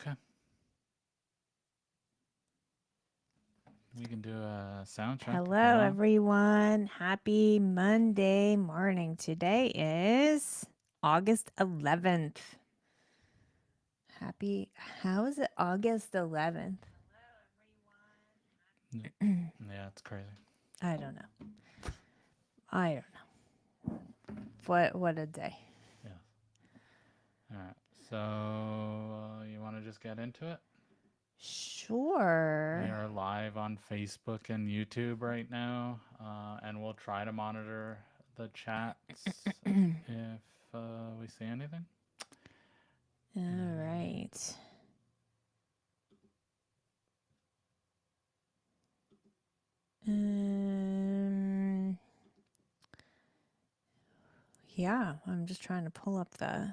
Okay. We can do a sound check if you Hello, want. everyone. Happy Monday morning. Today is August 11th. How is it August 11th? Y- Yeah, it's crazy. I don't know. I don't know. What a day. Yeah. All right. So you want to just get into it? We Sure. are live on Facebook and YouTube right now, and we'll try to monitor the chats if we see anything. All Uh, right. Um, yeah, I'm just trying to pull up the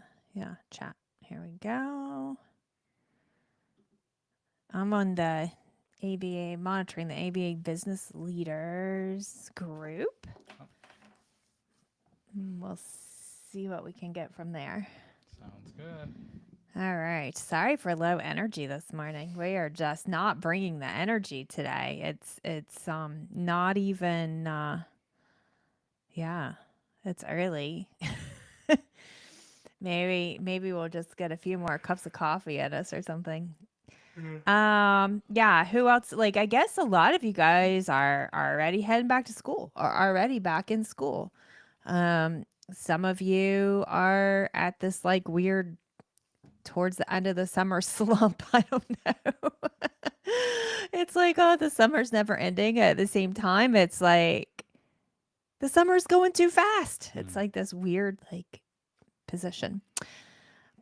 chat. Here we go. I'm on the ABA, monitoring the ABA business leaders group. We'll see what we can get from there. sounds good. All right. Sorry for low energy this morning. We are just not bringing the energy today. It's not even yeah. It's early. Maybe we'll just get a few more cups of coffee at us or something. Yeah, who else? Like, I guess a lot of you guys are already heading back to school or already back in school. Some of you are at this like weird towards the end of the summer slump. I don't know. It's like, oh, the summer's never ending. At the same time, it's like the summer's going too fast. It's Mm. like this weird like position.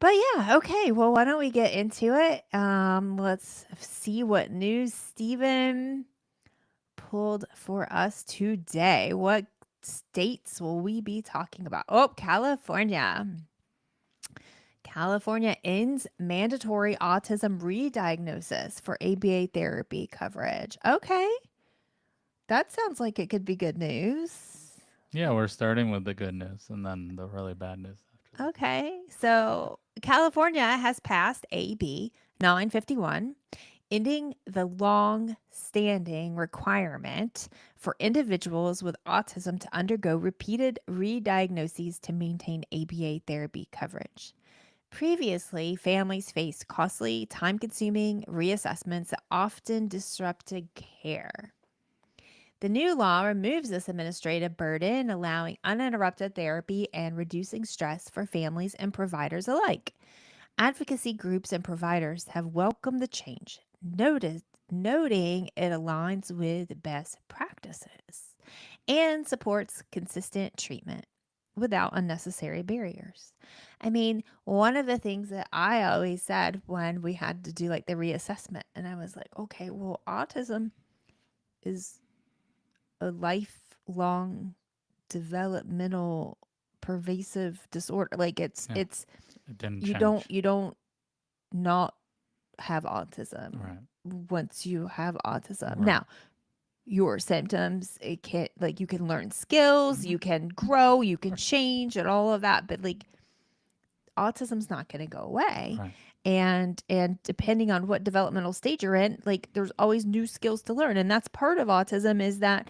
But yeah, okay. Well, why don't we get into it? Let's see what news Stephen pulled for us today. What states will we be talking about? Oh, California. California ends mandatory autism re-diagnosis for ABA therapy coverage. Okay. That sounds like it could be good news. Yeah, we're starting with the good news and then the really bad news after that. Okay. So California has passed AB 951, ending the long standing requirement for individuals with autism to undergo repeated re diagnoses to maintain ABA therapy coverage. Previously, families faced costly, time consuming reassessments that often disrupted care. The new law removes this administrative burden, allowing uninterrupted therapy and reducing stress for families and providers alike. Advocacy groups and providers have welcomed the change, noting it aligns with best practices and supports consistent treatment without unnecessary barriers. I mean, one of the things that I always said when we had to do like the reassessment, and I was like, okay, well, autism is a lifelong developmental pervasive disorder. Like Yeah, it's it didn't you don't change. you don't not have autism Right. once you have autism. Right. Now, your symptoms, it can like you can learn skills, Hmm. you can grow, you can change and all of that, but like autism's not going to go away. Right. And depending on what developmental stage you're in, like there's always new skills to learn. And that's part of autism is that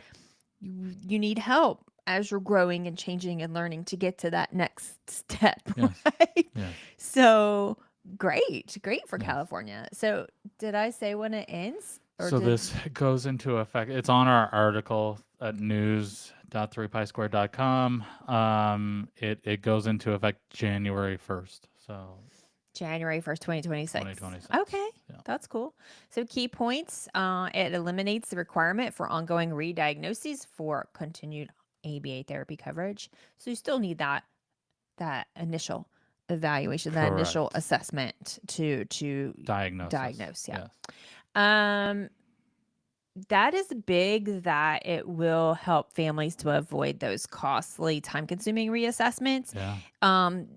you need help as you're growing and changing and learning to get to that next step, Yes. right? Yes. So great for Yes. California. So did I say when it ends or So did this goes into effect. It's on our article at news.3pisquare.com. It goes into effect January 1st. So January 1st, 2026? 2026. Okay, Yeah. that's cool. So key points, it eliminates the requirement for ongoing re-diagnoses for continued ABA therapy coverage. So you still need that initial evaluation, that initial Correct. assessment to Diagnosis. diagnose. Yeah. Yes. Um, that is big that it will help families to avoid those costly, time-consuming reassessments. Yeah. Um,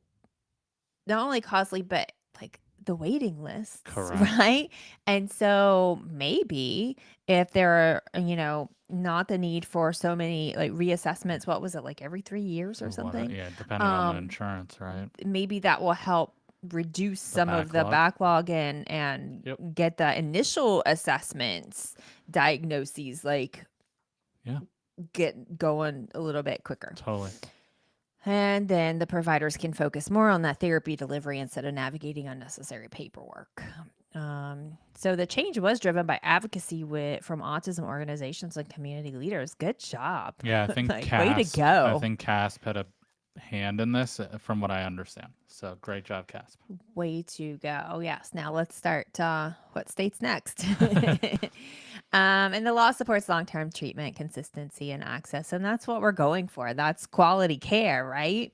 not only costly, but like the waiting lists, Correct. right? And so maybe if there are, not the need for so many like reassessments, what was it like every 3 years or Or what? something? Yeah, depending on the Um, insurance, right? maybe that will help reduce The some of the backlog. backlog and Yep. get the initial assessments, diagnoses, like Yeah. get going a little bit quicker. Totally. And then the providers can focus more on that therapy delivery instead of navigating unnecessary paperwork. So the change was driven by advocacy from autism organizations and community leaders. Good job. Yeah, I think Like, way to CASP. I go. think CASP had a hand in this, from what I understand. So great job, CASP. Way to go. Yes. Now let's start. What state's next? And the law supports long term treatment, consistency, and access. And that's what we're going for. That's quality care, right?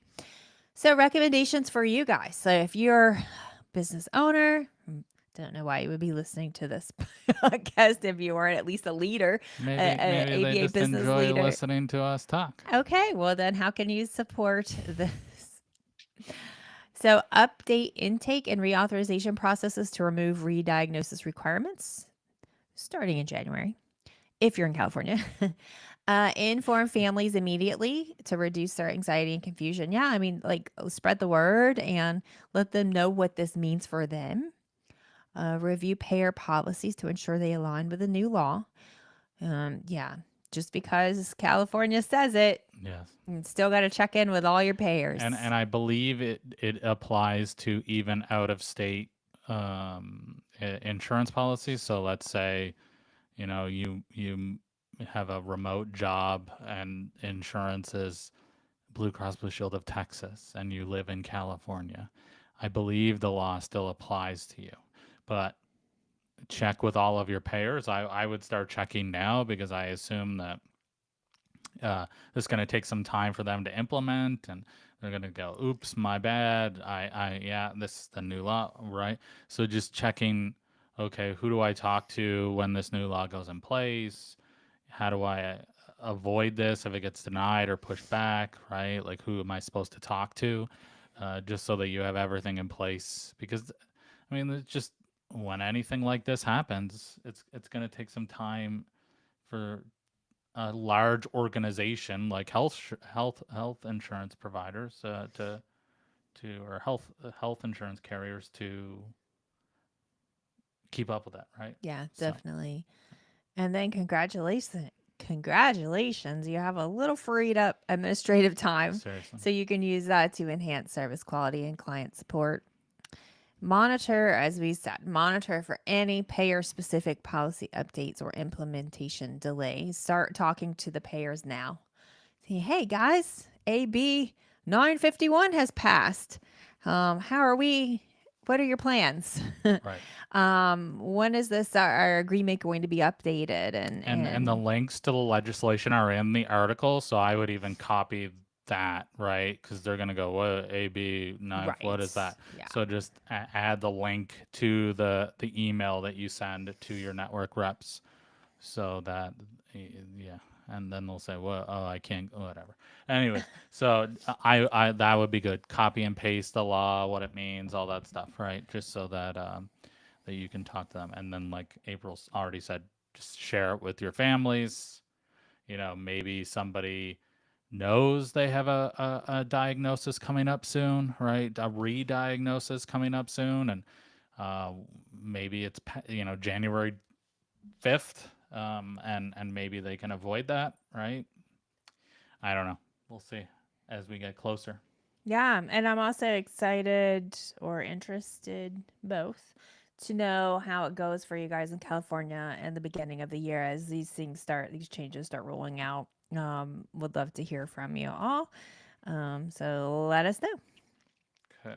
So, recommendations for you guys. So, if you're a business owner, don't know why you would be listening to this podcast if you weren't at least a leader, Maybe they ABA just business enjoy leader. listening to us talk. Okay, well, then how can you support this? So, update intake and reauthorization processes to remove re-diagnosis requirements starting in January, if you're in California. Inform families immediately to reduce their anxiety and confusion. Yeah, I mean, like, spread the word and let them know what this means for them. Review payer policies to ensure they align with the new law. Yeah, just because California says it, Yes. you still got to check in with all your payers. And I believe it applies to even out of state insurance policies. So let's say, you have a remote job and insurance is Blue Cross Blue Shield of Texas and you live in California. I believe the law still applies to you. But check with all of your payers. I would start checking now because I assume that it's going to take some time for them to implement, and they're going to go, oops, my bad. Yeah, this is the new law, right? So just checking, okay, who do I talk to when this new law goes in place? How do I avoid this if it gets denied or pushed back, right? Like, who am I supposed to talk to? Just so that you have everything in place. Because, I mean, it's just when anything like this happens, it's going to take some time for a large organization like health insurance providers or health insurance carriers to keep up with that, right? Yeah, So definitely. And then congratulations, you have a little freed up administrative time, seriously, so you can use that to enhance service quality and client support. Monitor, as we said, monitor for any payer specific policy updates or implementation delays. Start talking to the payers now. Say, hey guys, AB 951 has passed. How are we? What are your plans? right. When is this our agreement going to be updated? And the links to the legislation are in the article, so I would even copy that, right? Because they're gonna go, what AB 9? What is Right. that? Yeah. So just add the link to the email that you send to your network reps, so that yeah, and then they'll say, well, oh, I can't, whatever. Anyways, so I that would be good. Copy and paste the law, what it means, all that stuff, right? Just so that that you can talk to them, and then like April's already said, just share it with your families. Maybe somebody knows they have a diagnosis coming up soon, right? A re-diagnosis coming up soon, and uh, maybe it's January 5th, and maybe they can avoid that, right? I don't know. We'll see as we get closer. Yeah, and I'm also excited or interested both to know how it goes for you guys in California in the beginning of the year as these changes start rolling out. Would love to hear from you all. So let us know. Okay.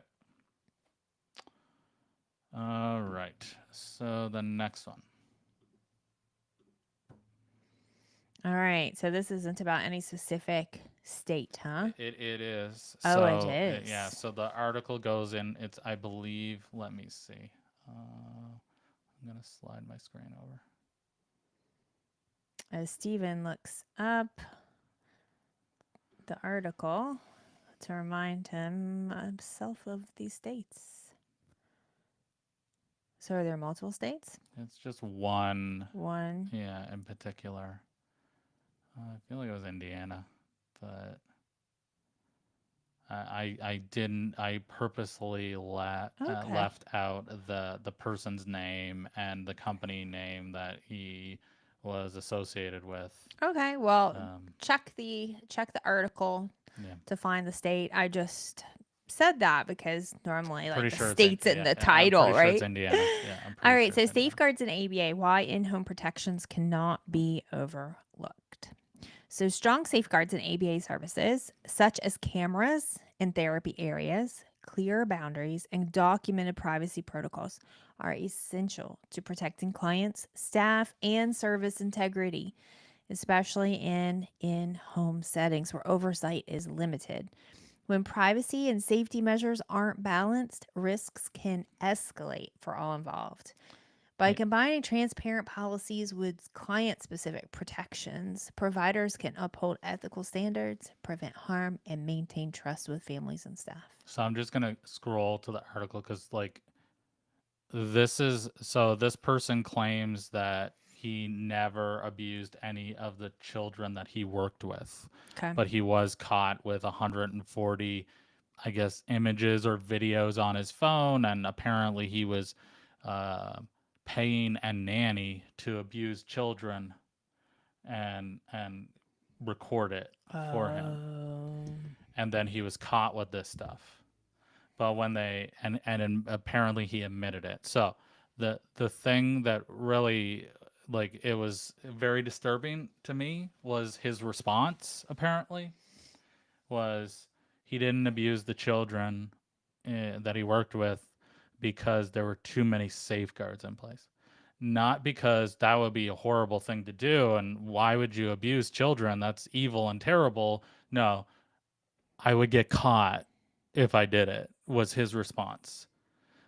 All right. So the next one. All right. So this isn't about any specific state, huh? It is. Oh, it So yeah. is. So the article goes in. It's, I believe. Let me see. I'm gonna slide my screen over. As Stephen looks up the article to remind himself of these states. So are there multiple states? It's just one. One. Yeah, in particular. I feel like it was Indiana, but I purposely Okay. left out the person's name and the company name that he was associated with. Okay. Well, Um, check the article yeah, to find the state. I just said that because normally like pretty the sure it's in, state's in yeah. the I'm pretty title, sure it's right? Indiana. Yeah, I'm All pretty right, sure so it's Indiana. safeguards in ABA, why in-home protections cannot be overlooked. So strong safeguards in ABA services, such as cameras in therapy areas, clear boundaries, and documented privacy protocols are essential to protecting clients, staff, and service integrity, especially in in-home settings where oversight is limited. When privacy and safety measures aren't balanced, risks can escalate for all involved. By Yeah. combining transparent policies with client specific protections, providers can uphold ethical standards, prevent harm, and maintain trust with families and staff. So I'm just gonna scroll to the article because like this person claims that he never abused any of the children that he worked with, Okay. but he was caught with 140, I guess, images or videos on his phone, and apparently he was uh, paying a nanny to abuse children and record it for him, Oh. and then he was caught with this stuff. But when they apparently he admitted it. So the thing that really, like, it was very disturbing to me was his response. Apparently, was he didn't abuse the children that he worked with because there were too many safeguards in place. Not because that would be a horrible thing to do and why would you abuse children? That's evil and terrible. No, I would get caught if I did it, was his response.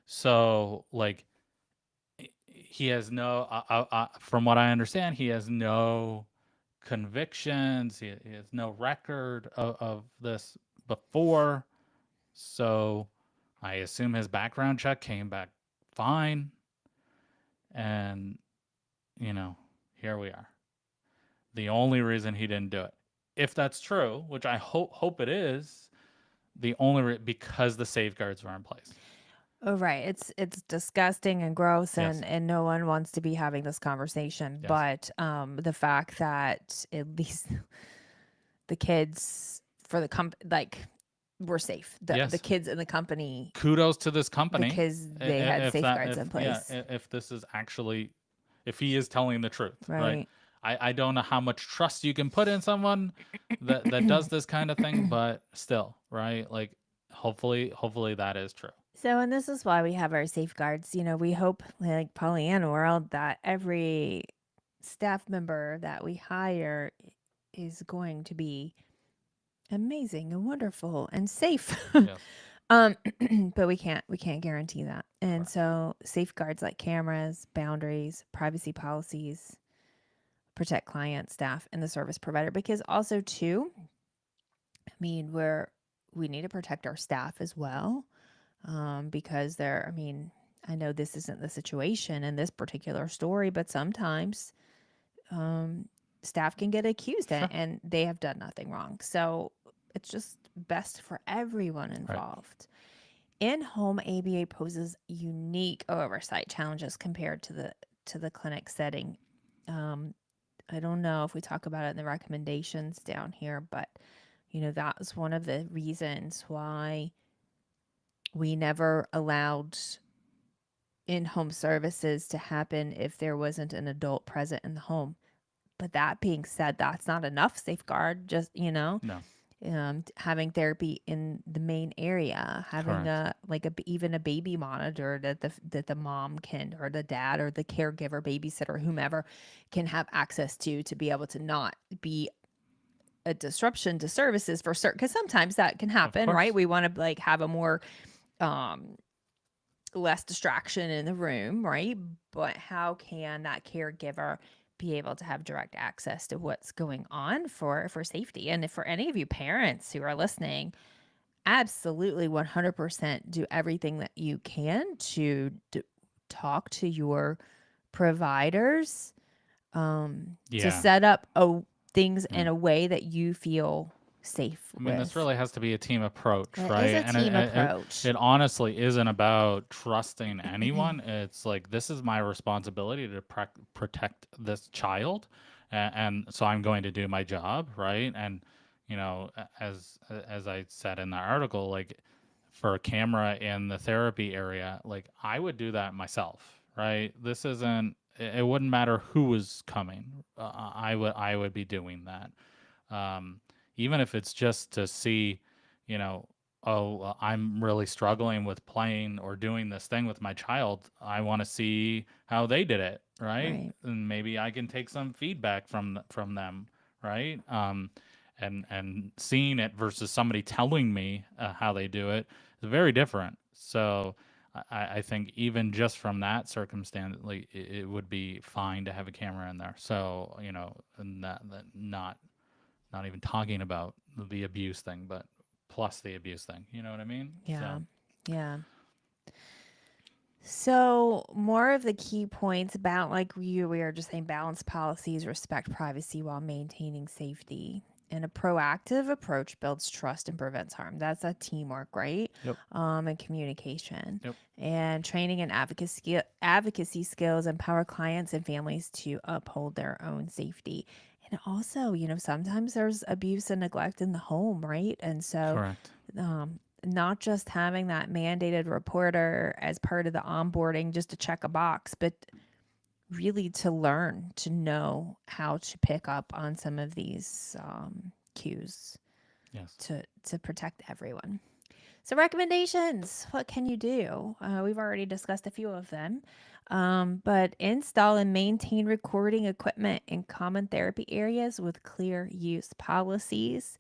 So, like, he has no, from what I understand, he has no convictions. He has no record of this before. So, I assume his background check came back fine. And, you know, here we are. The only reason he didn't do it, if that's true, which I hope it is, because the safeguards were in place. Oh, right. It's disgusting and gross, Yes. and no one wants to be having this conversation. Yes. But the fact that at least the kids for the like were safe. The Yes. kids in the company Kudos to this company. because they had If that, safeguards in place. if this is actually, if he is telling the truth, right? Right. I don't know how much trust you can put in someone that does this kind of thing, but still, right? Like, hopefully that is true. So, and this is why we have our safeguards. We hope, like Pollyanna World, that every staff member that we hire is going to be amazing and wonderful and safe. Yes. But we can't guarantee that. And Correct. so safeguards like cameras, boundaries, privacy policies protect clients, staff, and the service provider. Because also too, I mean, we need to protect our staff as well. Because I mean, I know this isn't the situation in this particular story, but sometimes staff can get accused Sure. and they have done nothing wrong. So it's just best for everyone Right. involved. In-home ABA poses unique oversight challenges compared to the clinic setting. I don't know if we talk about it in the recommendations down here, but that was one of the reasons why we never allowed in-home services to happen if there wasn't an adult present in the home. But that being said, that's not enough safeguard. Just No. having therapy in the main area, having Correct. even a baby monitor that the mom can, or the dad or the caregiver, babysitter, whomever can have access to be able to not be a disruption to services for certain, because sometimes that can happen, course. right? We want to like have a more less distraction in the room, right? But how can that caregiver be able to have direct access to what's going on for safety? And if for any of you parents who are listening, absolutely 100% do everything that you can to talk to your providers to Yeah. set up things in a way that you feel safe I mean, this with. really has to be a team approach, It is right? a And team it, approach. it honestly isn't about trusting anyone. It's like, this is my responsibility to protect this child. And so I'm going to do my job, right? And, as I said in the article, like, for a camera in the therapy area, like, I would do that myself, right? This isn't, it wouldn't matter who was coming. I would be doing that. um, Even if it's just to see, you know, oh, I'm really struggling with playing or doing this thing with my child. I want to see how they did it, right? Right. And maybe I can take some feedback from them, right? And seeing it versus somebody telling me how they do it is very different. So I think even just from that circumstance, like, it would be fine to have a camera in there. So, and that not even talking about the abuse thing, but plus the abuse thing. You know what I mean? Yeah. So, Yeah. So, more of the key points about, like we are just saying, balanced policies, respect privacy while maintaining safety. And a proactive approach builds trust and prevents harm. That's a teamwork, right? yep, And communication. yep, And training and advocacy skills empower clients and families to uphold their own safety. And also, sometimes there's abuse and neglect in the home, right? And so, correct. not just having that mandated reporter as part of the onboarding just to check a box, but really to learn to know how to pick up on some of these cues Yes. to protect everyone. So, recommendations, what can you do? We've already discussed a few of them. But install and maintain recording equipment in common therapy areas with clear use policies.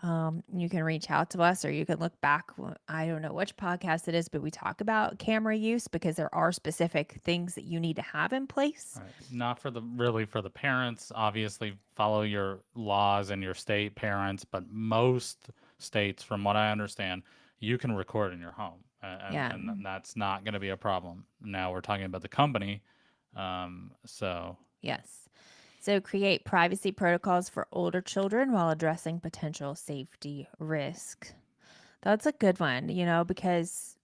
You can reach out to us, or you can look back. I don't know which podcast it is, but we talk about camera use because there are specific things that you need to have in place. Right. Not for the really for the parents. Obviously, follow your laws and your state parents, but most states, from what I understand, you can record in your home, Yeah. and that's not going to be a problem. Now we're talking about the company, so Yes. So create privacy protocols for older children while addressing potential safety risk. That's a good one, because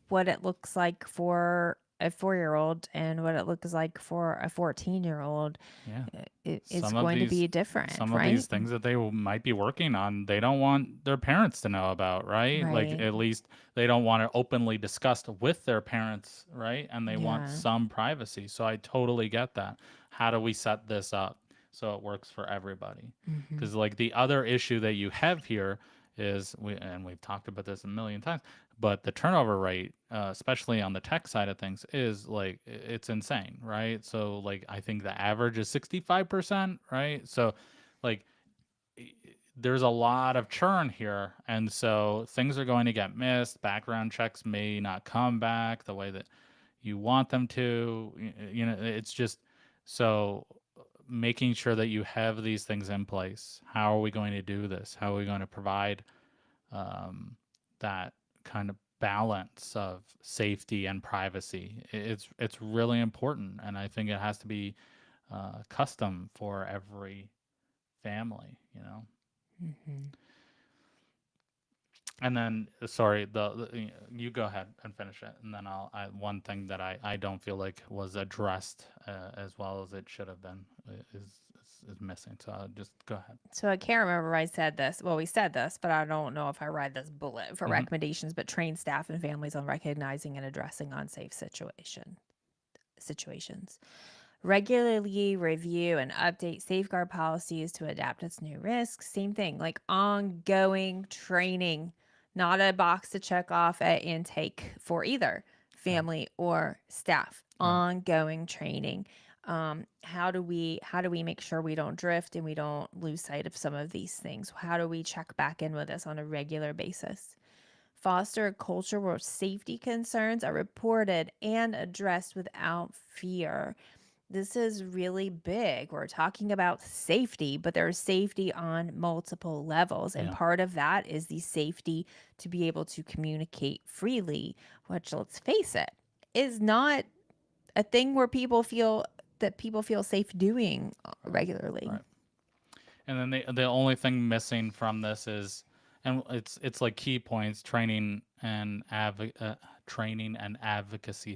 what it looks like for a 4-year-old and what it looks like for a 14-year-old, yeah. it's some of going to these be different, some of right? these things that they might be working on, they don't want their parents to know about, right? Like, Right. at least they don't want it openly discussed with their parents, right? And they want Yeah. some privacy. So I totally get that. How do we set this up so it works for everybody? Hmm. Because, like, the other issue that you have here is, we've talked about this a million times, but the turnover rate, especially on the tech side of things, is like, it's insane, right? So, like, I think the average is 65%, right? So, like, there's a lot of churn here, and so things are going to get missed. Background checks may not come back the way that you want them to. It's just, so making sure that you have these things in place. How are we going to do this? How are we going to provide that kind of balance of safety and privacy? It's really important, and I think it has to be custom for every family. Hmm. And then, sorry, you go ahead and finish it, and then one thing that I don't feel like was addressed as well as it should have been is missing. So I'll just go ahead. So I can't remember if I said this. Well, we said this, but I don't know if I read this bullet for Hmm. recommendations, but train staff and families on recognizing and addressing unsafe situations. Regularly review and update safeguard policies to adapt its new risks. Same thing, like ongoing training, not a box to check off at intake for either Right. family or staff. Right. Ongoing training. How do we make sure we don't drift and we don't lose sight of some of these things? How do we check back in with us on a regular basis? Foster a culture where safety concerns are reported and addressed without fear. This is really big. We're talking about safety, but there's safety on multiple levels. And Yeah. part of that is the safety to be able to communicate freely, which, let's face it, is not a thing where people feel safe doing Right. regularly. Right. And then the only thing missing from this is, and it's like key points: training and advocacy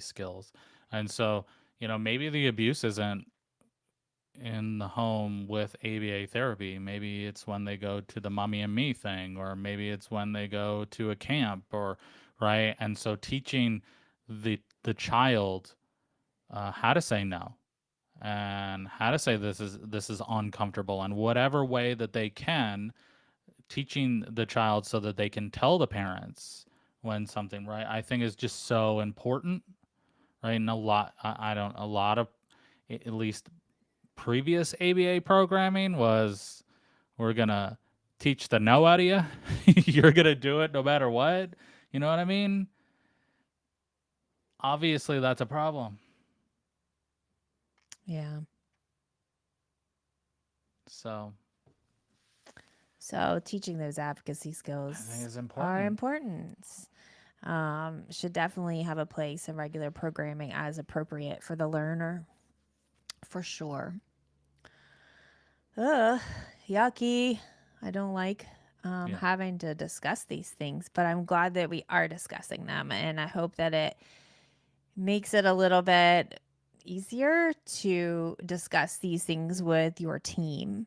skills. And so, maybe the abuse isn't in the home with ABA therapy. Maybe it's when they go to the mommy and me thing, or maybe it's when they go to a camp, or right. And so teaching the child how to say no, and how to say this is uncomfortable, and whatever way that they can, teaching the child so that they can tell the parents when something, right, I think is just so important, right? And a lot of, at least previous ABA programming was, we're gonna teach the no out of you. You're gonna do it no matter what. You know what I mean? Obviously, that's a problem. Yeah. So So teaching those advocacy I skills think it's are important. important. Should definitely have a place in regular programming as appropriate for the learner, for sure. Ugh, yucky. I don't like Yeah. having to discuss these things, but I'm glad that we are discussing them. And I hope that it makes it a little bit easier to discuss these things with your team.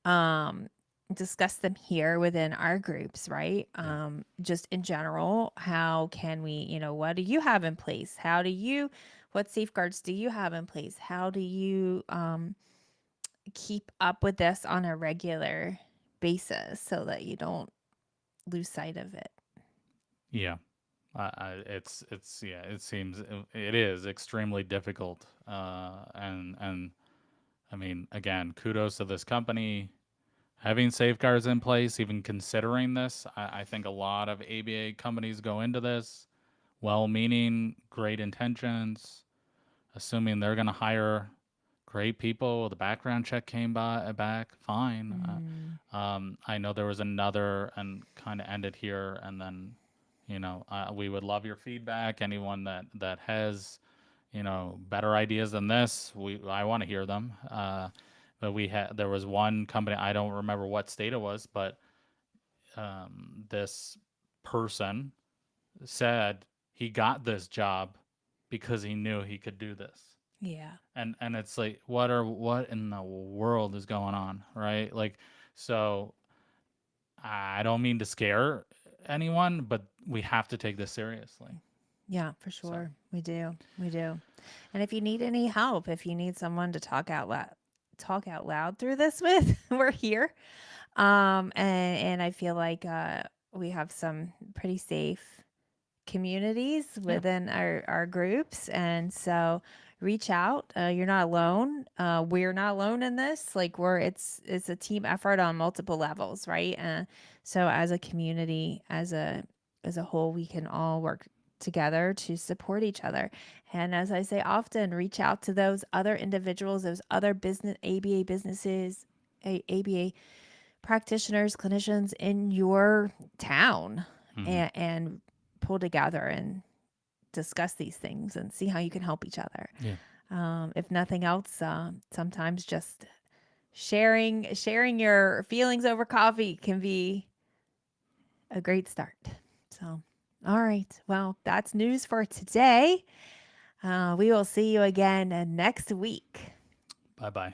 Um, Discuss them here within our groups, right? Yeah. Just in general, how can we, what do you have in place? What safeguards do you have in place? How do you keep up with this on a regular basis so that you don't lose sight of it? Yeah. Yeah, it seems it is extremely difficult. And I mean, again, kudos to this company having safeguards in place, even considering this. I think a lot of ABA companies go into this well-meaning, great intentions, assuming they're going to hire great people. The background check came back fine. Mm, I know there was another, and kind of ended here, and then, we would love your feedback. Anyone that has, better ideas than this, I want to hear them. But there was one company, I don't remember what state it was, but this person said he got this job because he knew he could do this. yeah. And it's like, what in the world is going on, right? Like, so I don't mean to scare anyone, but we have to take this seriously. Yeah, for So sure. We do. We do. And if you need any help, if you need someone to talk out loud through this with, we're here. And I feel like we have some pretty safe communities yeah. within our groups, and so reach out. You're not alone. We're not alone in this. Like, it's a team effort on multiple levels, right? So as a community, as a whole, we can all work together to support each other. And as I say often, reach out to those other individuals, those other business ABA businesses, ABA practitioners, clinicians in your town, Mm-hmm. and pull together and discuss these things and see how you can help each other. Yeah. If nothing else, sometimes just sharing your feelings over coffee can be a great start. So, all right. Well, that's news for today. We will see you again next week. Bye bye.